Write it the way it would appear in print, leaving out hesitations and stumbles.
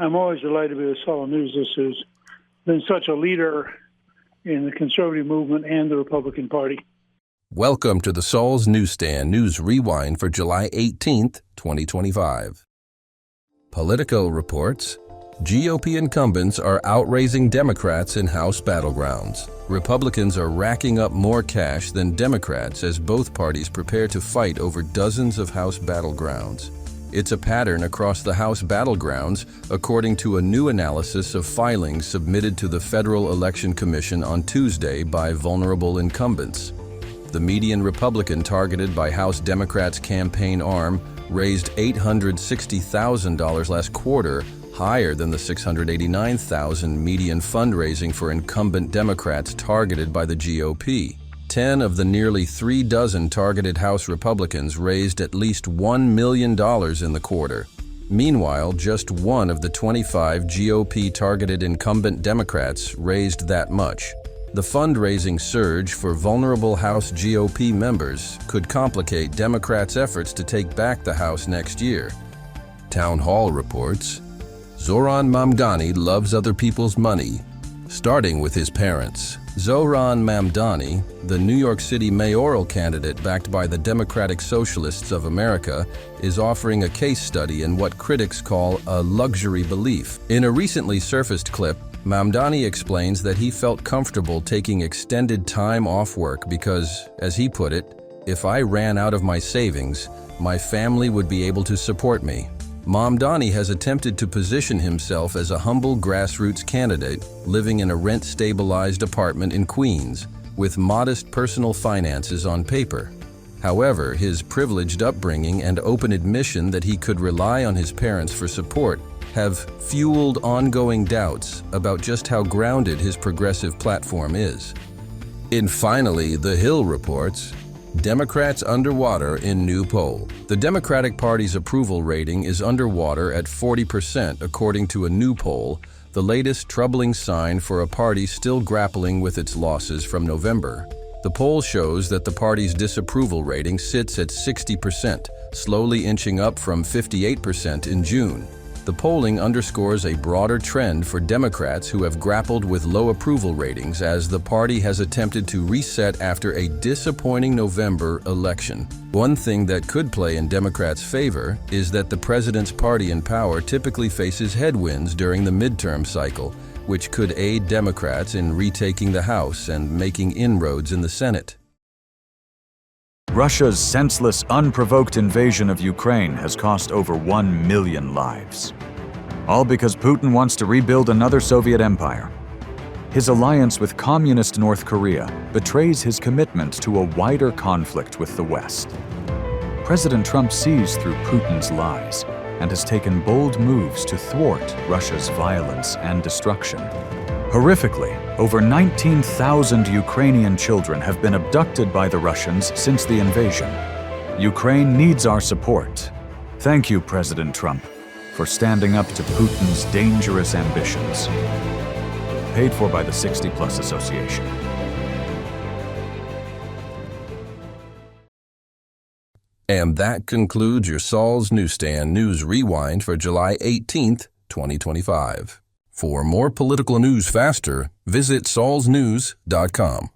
I'm always delighted to be with Saul News. This has been such a leader in the conservative movement and the Republican Party. Welcome to the Saul's Newsstand News Rewind for July 18th, 2025. Politico reports, GOP incumbents are outraising Democrats in House battlegrounds. Republicans are racking up more cash than Democrats as both parties prepare to fight over dozens of House battlegrounds. It's a pattern across the House battlegrounds, according to a new analysis of filings submitted to the Federal Election Commission on Tuesday by vulnerable incumbents. The median Republican targeted by House Democrats' campaign arm raised $860,000 last quarter, higher than the $689,000 median fundraising for incumbent Democrats targeted by the GOP. 10 of the nearly 3 dozen targeted House Republicans raised at least $1 million in the quarter. Meanwhile, just one of the 25 GOP-targeted incumbent Democrats raised that much. The fundraising surge for vulnerable House GOP members could complicate Democrats' efforts to take back the House next year. Town Hall reports, Zohran Mamdani loves other people's money, starting with his parents. Zohran Mamdani, the New York City mayoral candidate backed by the Democratic Socialists of America, is offering a case study in what critics call a luxury belief. In a recently surfaced clip, Mamdani explains that he felt comfortable taking extended time off work because, as he put it, if I ran out of my savings, my family would be able to support me. Mamdani has attempted to position himself as a humble grassroots candidate living in a rent-stabilized apartment in Queens with modest personal finances on paper. However, his privileged upbringing and open admission that he could rely on his parents for support have fueled ongoing doubts about just how grounded his progressive platform is. Finally, The Hill reports, Democrats underwater in new poll. The Democratic Party's approval rating is underwater at 40% according to a new poll, the latest troubling sign for a party still grappling with its losses from November. The poll shows that the party's disapproval rating sits at 60%, slowly inching up from 58% in June. The polling underscores a broader trend for Democrats who have grappled with low approval ratings as the party has attempted to reset after a disappointing November election. One thing that could play in Democrats' favor is that the president's party in power typically faces headwinds during the midterm cycle, which could aid Democrats in retaking the House and making inroads in the Senate. Russia's senseless, unprovoked invasion of Ukraine has cost over 1 million lives. All because Putin wants to rebuild another Soviet empire. His alliance with communist North Korea betrays his commitment to a wider conflict with the West. President Trump sees through Putin's lies and has taken bold moves to thwart Russia's violence and destruction. Horrifically, over 19,000 Ukrainian children have been abducted by the Russians since the invasion. Ukraine needs our support. Thank you, President Trump, for standing up to Putin's dangerous ambitions. Paid for by the 60 Plus Association. And that concludes your Saul's Newsstand News Rewind for July 18th, 2025. For more political news faster, visit saulsnews.com.